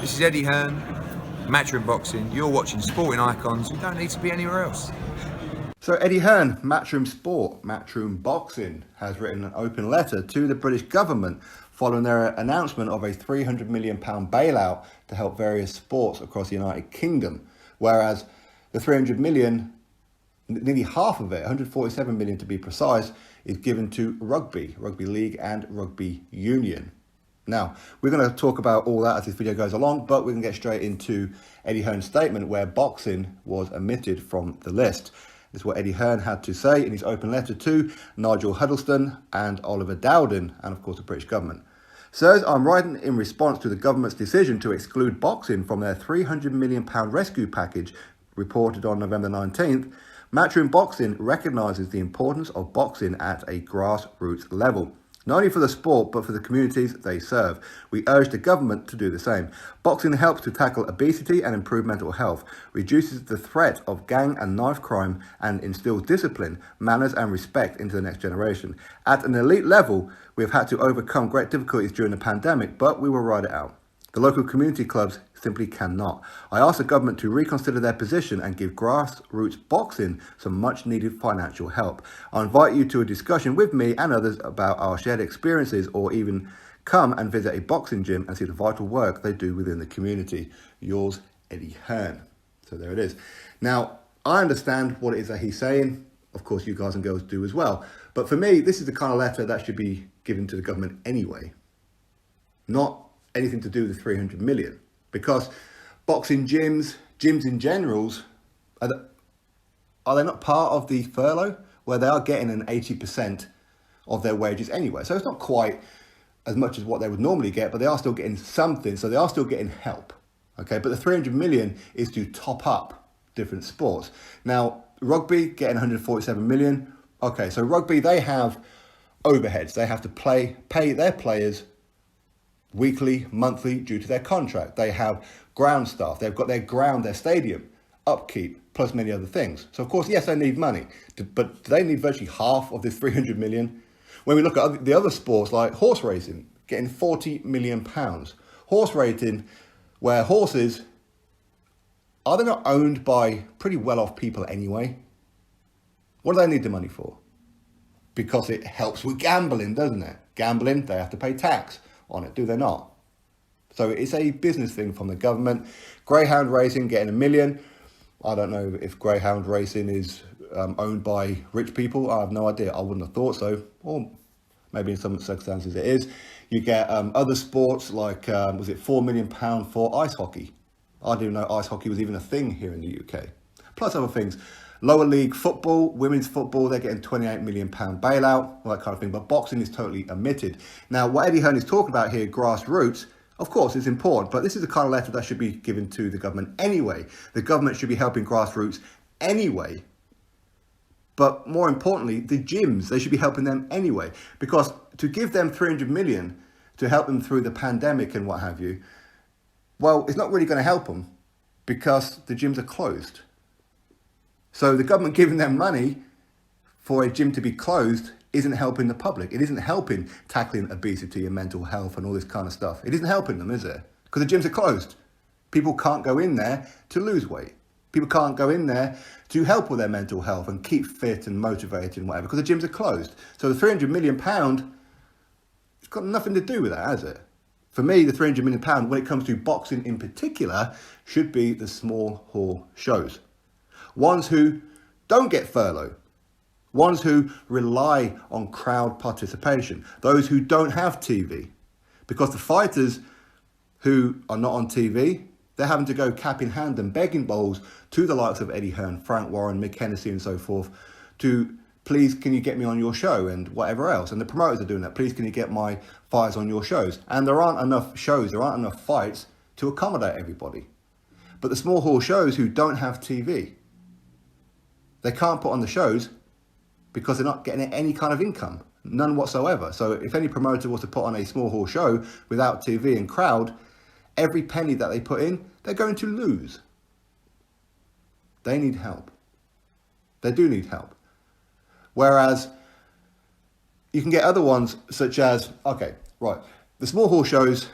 This is Eddie Hearn, Matchroom Boxing. You're watching Sporting Icons. You don't need to be anywhere else. So Eddie Hearn, Matchroom Sport, Matchroom Boxing, has written an open letter to the British government following their announcement of a £300 million bailout to help various sports across the United Kingdom. Whereas the 300 million, nearly half of it, 147 million to be precise, is given to rugby league and rugby union. Now, we're going to talk about all that as this video goes along, but we're going to get straight into Eddie Hearn's statement where boxing was omitted from the list. This is what Eddie Hearn had to say in his open letter to Nigel Huddleston and Oliver Dowden, and of course the British government. Sirs, I'm writing in response to the government's decision to exclude boxing from their £300 million rescue package reported on November 19th. Matchroom Boxing recognises the importance of boxing at a grassroots level, not only for the sport but for the communities they serve. We urge the government to do the same. Boxing helps to tackle obesity and improve mental health, reduces the threat of gang and knife crime, and instills discipline, manners and respect into the next generation. At an elite level, we have had to overcome great difficulties during the pandemic, but we will ride it out. The local community clubs simply cannot. I ask the government to reconsider their position and give grassroots boxing some much needed financial help. I invite you to a discussion with me and others about our shared experiences, or even come and visit a boxing gym and see the vital work they do within the community. Yours, Eddie Hearn. So there it is. Now, I understand what it is that he's saying. Of course, you guys and girls do as well. But for me, this is the kind of letter that should be given to the government anyway. Not anything to do with the 300 million, because boxing gyms in generals, are they not part of the furlough where they are getting an 80% of their wages anyway? So it's not quite as much as what they would normally get, but they are still getting something. So they are still getting help. Okay, but the 300 million is to top up different sports. Now, rugby getting 147 million. Okay, so rugby, they have overheads. They have to pay their players weekly, monthly, due to their contract. They have ground staff. They've got their ground, their stadium, upkeep, plus many other things. So of course, yes, they need money, but do they need virtually half of this 300 million? When we look at the other sports like horse racing, getting 40 million pounds. Horse racing, where horses, are they not owned by pretty well-off people anyway? What do they need the money for? Because it helps with gambling, doesn't it? Gambling, they have to pay tax on it, do they not? So it's a business thing from the government. Greyhound racing getting £1 million. I don't know if greyhound racing is owned by rich people. I have no idea. I wouldn't have thought so. Or maybe in some circumstances it is. You get other sports like, was it £4 million for ice hockey? I didn't know ice hockey was even a thing here in the UK. Plus other things. Lower league football, women's football, they're getting £28 million bailout, all that kind of thing. But boxing is totally omitted. Now, what Eddie Hearn is talking about here, grassroots, of course, is important. But this is the kind of letter that should be given to the government anyway. The government should be helping grassroots anyway. But more importantly, the gyms, they should be helping them anyway. Because to give them 300 million to help them through the pandemic and what have you, well, it's not really going to help them because the gyms are closed. So the government giving them money for a gym to be closed isn't helping the public. It isn't helping tackling obesity and mental health and all this kind of stuff. It isn't helping them, is it? Because the gyms are closed. People can't go in there to lose weight. People can't go in there to help with their mental health and keep fit and motivated and whatever, because the gyms are closed. So the £300 million, it's got nothing to do with that, has it? For me, the £300 million, when it comes to boxing in particular, should be the small hall shows. Ones who don't get furlough, ones who rely on crowd participation, those who don't have TV. Because the fighters who are not on TV, they're having to go cap in hand and begging bowls to the likes of Eddie Hearn, Frank Warren, Mick Hennessy and so forth to, please, can you get me on your show and whatever else. And the promoters are doing that. Please, can you get my fighters on your shows? And there aren't enough shows, there aren't enough fights to accommodate everybody. But the small hall shows who don't have TV, they can't put on the shows because they're not getting any kind of income, none whatsoever. So if any promoter was to put on a small hall show without TV and crowd, every penny that they put in, they're going to lose. They need help. They do need help. Whereas you can get other ones such as, okay, right, the small hall shows,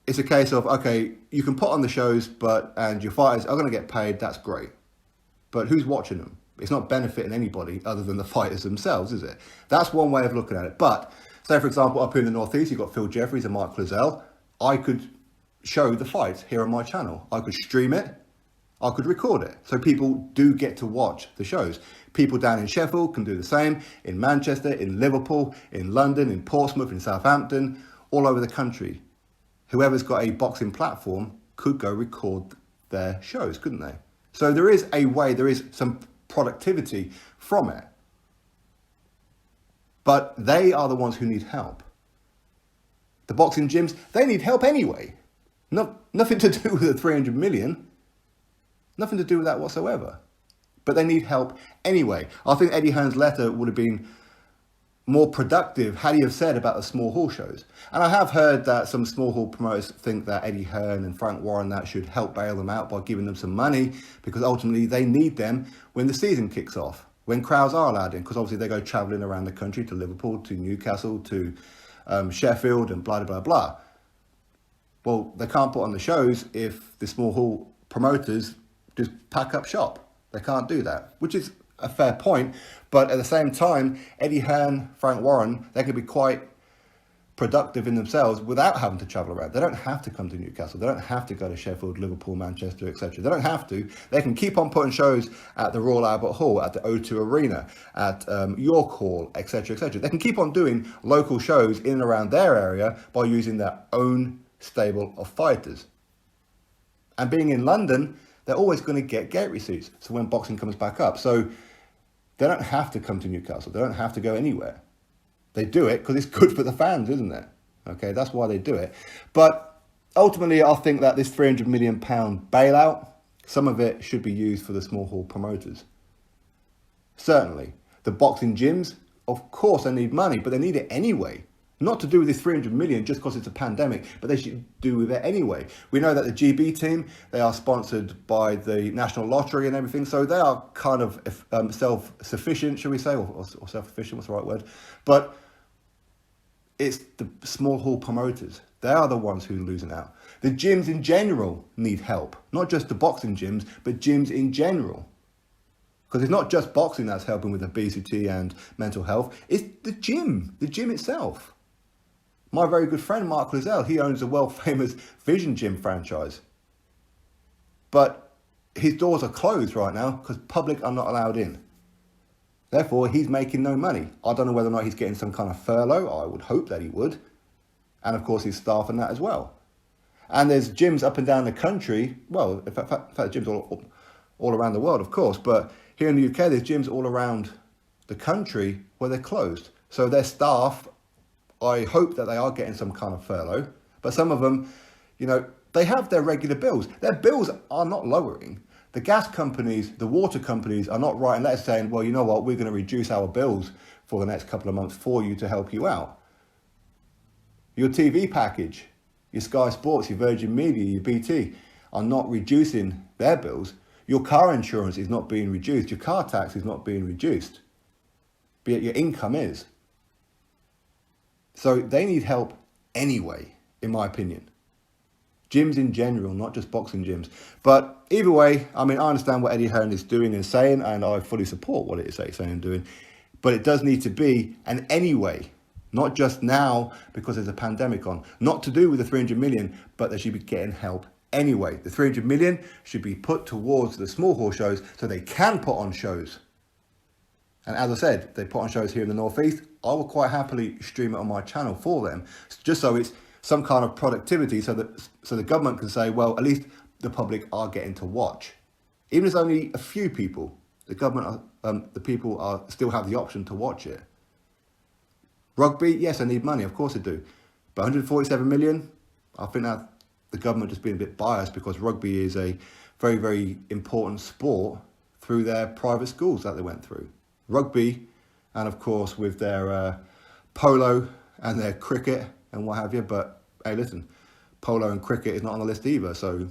it's a case of, okay, you can put on the shows, and your fighters are going to get paid. That's great. But who's watching them? It's not benefiting anybody other than the fighters themselves, is it? That's one way of looking at it. But say, for example, up here in the Northeast, you've got Phil Jeffries and Mark Clazel. I could show the fights here on my channel. I could stream it. I could record it. So people do get to watch the shows. People down in Sheffield can do the same, in Manchester, in Liverpool, in London, in Portsmouth, in Southampton, all over the country. Whoever's got a boxing platform could go record their shows, couldn't they? So there is a way, there is some productivity from it. But they are the ones who need help. The boxing gyms, they need help anyway. Nothing to do with the 300 million. Nothing to do with that whatsoever. But they need help anyway. I think Eddie Hearn's letter would have been more productive had he have said about the small hall shows. And I have heard that some small hall promoters think that Eddie Hearn and Frank Warren that should help bail them out by giving them some money, because ultimately they need them when the season kicks off, when crowds are allowed in, because obviously they go travelling around the country to Liverpool, to Newcastle, to Sheffield and blah, blah, blah. Well, they can't put on the shows if the small hall promoters just pack up shop. They can't do that, which is a fair point. But at the same time, Eddie Hearn, Frank Warren, they could be quite productive in themselves without having to travel around. They don't have to come to Newcastle. They don't have to go to Sheffield, Liverpool, Manchester, etc. They don't have to. They can keep on putting shows at the Royal Albert Hall, at the O2 Arena, at York Hall, etc., etc. They can keep on doing local shows in and around their area by using their own stable of fighters. And being in London, they're always going to get gate receipts. So when boxing comes back up. So they don't have to come to Newcastle. They don't have to go anywhere. They do it because it's good for the fans, isn't it? Okay, that's why they do it. But ultimately, I think that this £300 million bailout, some of it should be used for the small hall promoters. Certainly. The boxing gyms, of course, they need money, but they need it anyway. Not to do with this 300 million just because it's a pandemic, but they should do with it anyway. We know that the GB team, they are sponsored by the National Lottery and everything, so they are kind of self-sufficient, shall we say, or self-efficient, what's the right word? But it's the small hall promoters. They are the ones who are losing out. The gyms in general need help, not just the boxing gyms, but gyms in general. Because it's not just boxing that's helping with obesity and mental health, it's the gym itself. My very good friend, Mark Clazel, he owns a world-famous Vision Gym franchise. But his doors are closed right now because public are not allowed in. Therefore, he's making no money. I don't know whether or not he's getting some kind of furlough. I would hope that he would. And of course, his staff and that as well. And there's gyms up and down the country. Well, in fact gyms all around the world, of course. But here in the UK, there's gyms all around the country where they're closed. So their staff, I hope that they are getting some kind of furlough, but some of them, they have their regular bills. Their bills are not lowering. The gas companies, the water companies are not writing letters saying, well, you know what, we're going to reduce our bills for the next couple of months for you to help you out. Your TV package, your Sky Sports, your Virgin Media, your BT are not reducing their bills. Your car insurance is not being reduced. Your car tax is not being reduced. But yet your income is. So they need help anyway, in my opinion. Gyms in general, not just boxing gyms. But either way, I understand what Eddie Hearn is doing and saying, and I fully support what it is saying and doing. But it does need to be an anyway, not just now because there's a pandemic on. Not to do with the 300 million, but they should be getting help anyway. The 300 million should be put towards the small hall shows so they can put on shows. And as I said, they put on shows here in the Northeast. I will quite happily stream it on my channel for them, just so it's some kind of productivity, so the government can say, well, at least the public are getting to watch. Even if it's only a few people, the government, the people are still have the option to watch it. Rugby, yes, I need money, of course I do. But 147 million, I think that the government just being a bit biased because rugby is a very, very important sport through their private schools that they went through. Rugby, and of course with their polo and their cricket and what have you. But hey, listen, polo and cricket is not on the list either, so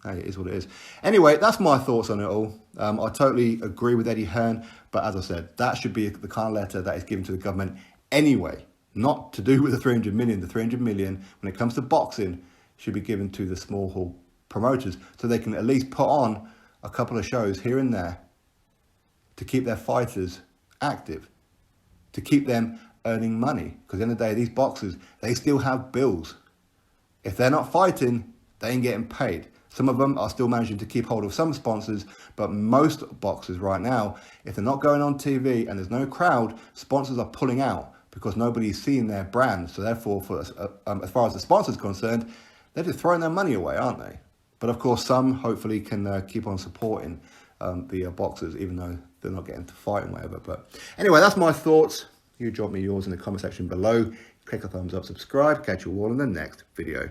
hey, it is what it is. Anyway, that's my thoughts on it all. I totally agree with Eddie Hearn, but as I said, that should be the kind of letter that is given to the government anyway, not to do with the 300 million. The 300 million, when it comes to boxing, should be given to the small hall promoters so they can at least put on a couple of shows here and there to keep their fighters active, to keep them earning money. Because at the end of the day, these boxers, they still have bills. If they're not fighting, they ain't getting paid. Some of them are still managing to keep hold of some sponsors, but most boxers right now, if they're not going on TV and there's no crowd, sponsors are pulling out because nobody's seeing their brand. So therefore, as far as the sponsor's concerned, they're just throwing their money away, aren't they? But of course, some hopefully can keep on supporting the boxers, even though they're not getting to fight and whatever. But anyway, that's my thoughts. You drop me yours in the comment section below. Click a thumbs up, subscribe. Catch you all in the next video.